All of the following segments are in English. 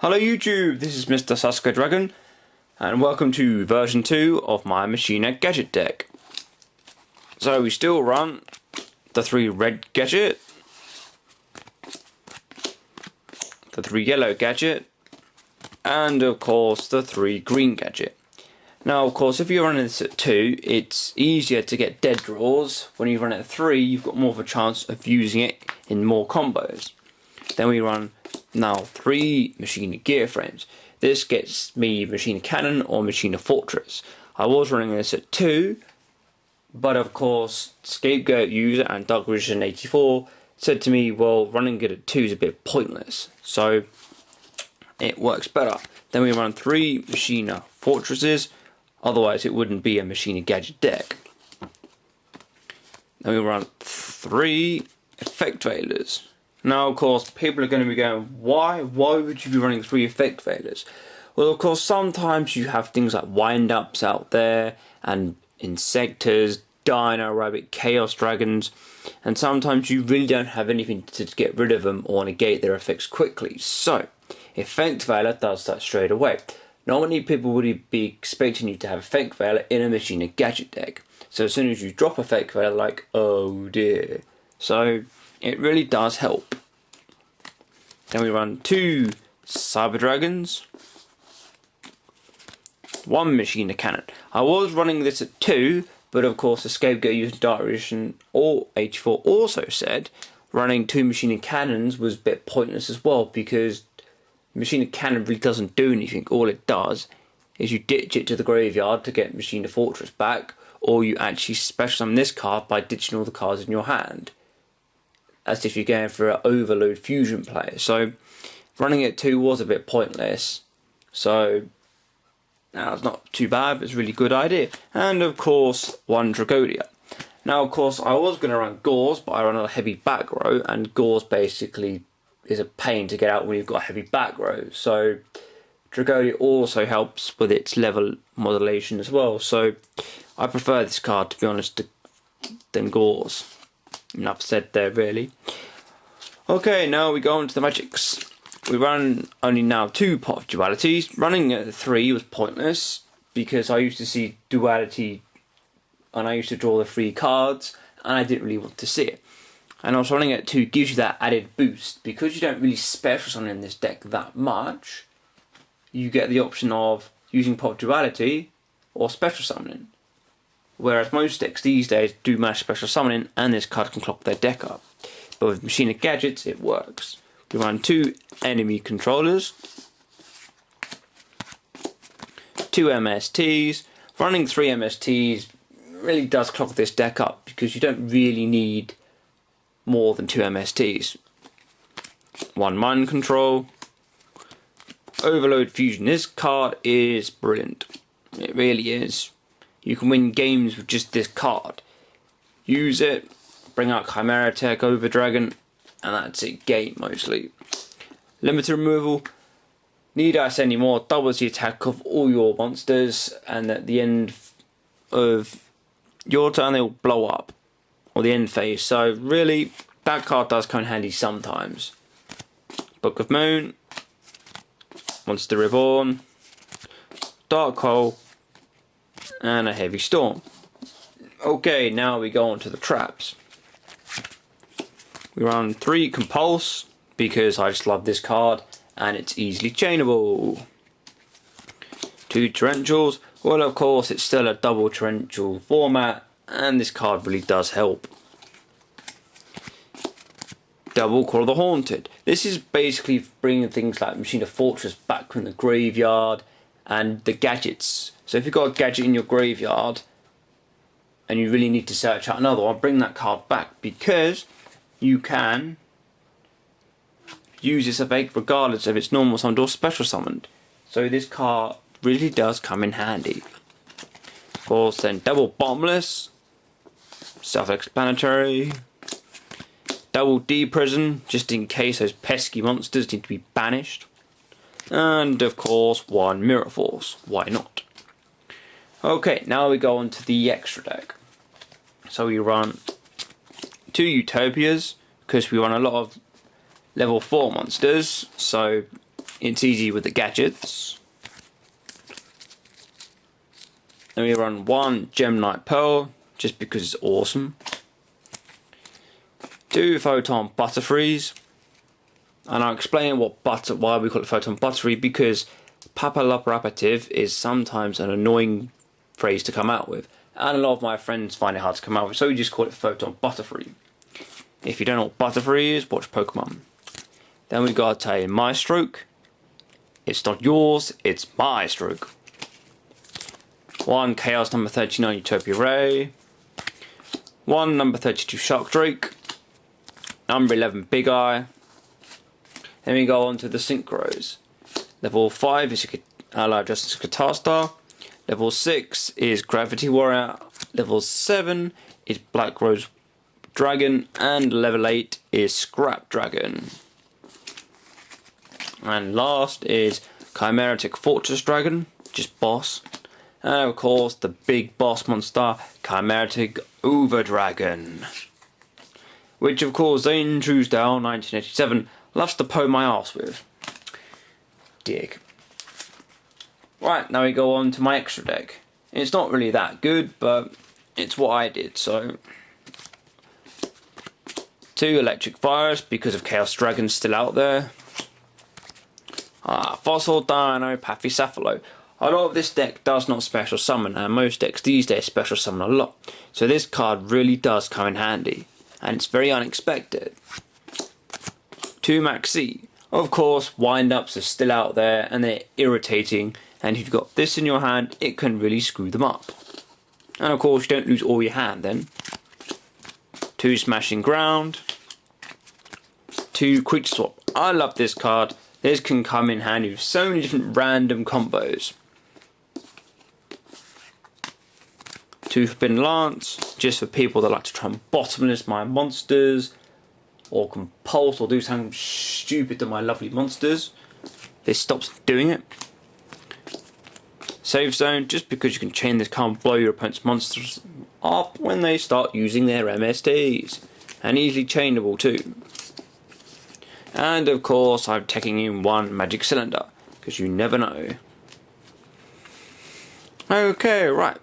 Hello YouTube, this is Mr. Sasuke Dragon, and welcome to version 2 of my Machina Gadget deck. So we still run the 3 red gadget, the 3 yellow gadget, and of course the 3 green gadget. Now of course if you're running this at 2, it's easier to get dead draws. When you run it at 3, you've got more of a chance of using it in more combos. Then we run now 3 Machina gear frames. This gets me Machina Cannon or Machina Fortress. I was running this at 2, but of course Scapegoat user and DarkVision84 said to me, well, running it at 2 is a bit pointless, so it works better. Then we run 3 Machina Fortresses, otherwise it wouldn't be a Machina Gadget deck. Then we run 3 Effect Veilers. Now of course people are going to be going, why would you be running 3 Effect Veilers? Well of course sometimes you have things like wind-ups out there, and Insectors, Dino Rabbit, Chaos Dragons, and sometimes you really don't have anything to get rid of them or negate their effects quickly. So Effect Veiler does that straight away. Not many people would be expecting you to have Effect Veiler in a Machina Gadget deck. So as soon as you drop Effect Veiler, like, oh dear. So it really does help. Then we run 2 Cyber Dragons, 1 Machina Cannon. I was running this at 2, but of course the Scapegoat using DarkVision or H4 also said running 2 Machina Cannons was a bit pointless as well, because Machina Cannon really doesn't do anything. All it does is you ditch it to the graveyard to get Machina Fortress back, or you actually special summon this card by ditching all the cards in your hand, as if you're going for an overload fusion play. So running it 2 was a bit pointless. So now it's not too bad, it's a really good idea. And of course 1 Dragodia. Now of course I was going to run Gauze, but I run a heavy back row, and Gauze basically is a pain to get out when you've got a heavy back row. So Dragodia also helps with its level modulation as well. So I prefer this card, to be honest, than Gauze. Enough said there, really. Okay, now we go on to the magics. We run only now 2 pot dualities. Running at 3 was pointless, because I used to see duality and I used to draw the 3 cards, and I didn't really want to see it. And also running at 2 gives you that added boost, because you don't really special summon in this deck that much. You get the option of using pot duality or special summoning. Whereas most decks these days do manage special summoning, and this card can clock their deck up. But with Machina Gadgets it works. We run 2 enemy controllers, 2 MSTs. Running 3 MSTs really does clock this deck up, because you don't really need more than 2 MSTs. 1 Mind Control, Overload Fusion. This card is brilliant. It really is. You can win games with just this card. Use it, bring out Chimera Tech, Over Dragon, and that's it, game mostly. Limited removal. Need I say any more? Doubles the attack of all your monsters, and at the end of your turn they will blow up, or the end phase. So really, that card does come in handy sometimes. Book of Moon, Monster Reborn, Dark Hole, and a Heavy Storm. Okay, now we go on to the traps. We run 3 Compulse, because I just love this card and it's easily chainable. 2 Torrentials. Well, of course it's still a double torrential format, and this card really does help. Double Call of the Haunted. This is basically bringing things like Machina Fortress back from the graveyard, and the gadgets. So if you've got a gadget in your graveyard and you really need to search out another one, bring that card back, because you can use this effect regardless if it's normal summoned or special summoned. So this card really does come in handy. Of course, then Double Bottomless, self-explanatory. Double D-Prison, just in case those pesky monsters need to be banished. And of course 1 Mirror Force, why not? Okay, now we go on to the extra deck. So we run 2 Utopias, because we run a lot of level 4 monsters, so It's easy with the gadgets. Then we run 1 Gemnite Pearl, just because it's awesome. 2 Photon Butterfrees. And I'll explain why we call it Photon Butterfree, because papilloperative is sometimes an annoying phrase to come out with. And a lot of my friends find it hard to come out with, so we just call it Photon Butterfree. If you don't know what Butterfree is, watch Pokemon. Then we got a My Stroke. It's not yours, it's my stroke. 1 Chaos number 39 Utopia Ray. 1 number 32 Shark Drake. Number 11 Big Eye. Then we go on to the Synchros. Level 5 is Allied Justice Guitar Star. Level 6 is Gravity Warrior. Level 7 is Black Rose Dragon. And level 8 is Scrap Dragon. And last is Chimeratic Fortress Dragon, just boss. And of course the big boss monster, Chimeratic Over Dragon. Which of course Zane Truesdale, 1987, loves to poke my arse with. Dick. Right, now we go on to my extra deck. It's not really that good, but it's what I did, so... 2 Electric Fires, because of Chaos Dragons still out there. Fossil Dino Pachycephalo. A lot of this deck does not special summon, and most decks these days special summon a lot. So this card really does come in handy, and it's very unexpected. 2 Maxi. Of course, wind-ups are still out there, and they're irritating, and if you've got this in your hand, it can really screw them up. And of course, you don't lose all your hand then. 2 Smashing Ground. 2 Creature Swap. I love this card. This can come in handy with so many different random combos. 2 Forbidden Lance, just for people that like to try and bottomless my monsters, or compulse or do something stupid to my lovely monsters. This stops doing it. Save Zone, just because you can chain this card and blow your opponent's monsters up when they start using their MSTs. And easily chainable too. And of course I'm taking in 1 Magic Cylinder, because you never know. Okay, right.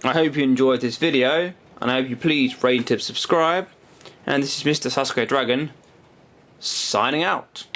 I hope you enjoyed this video, and I hope you please rate and subscribe. And this is Mr. Sasuke Dragon, signing out.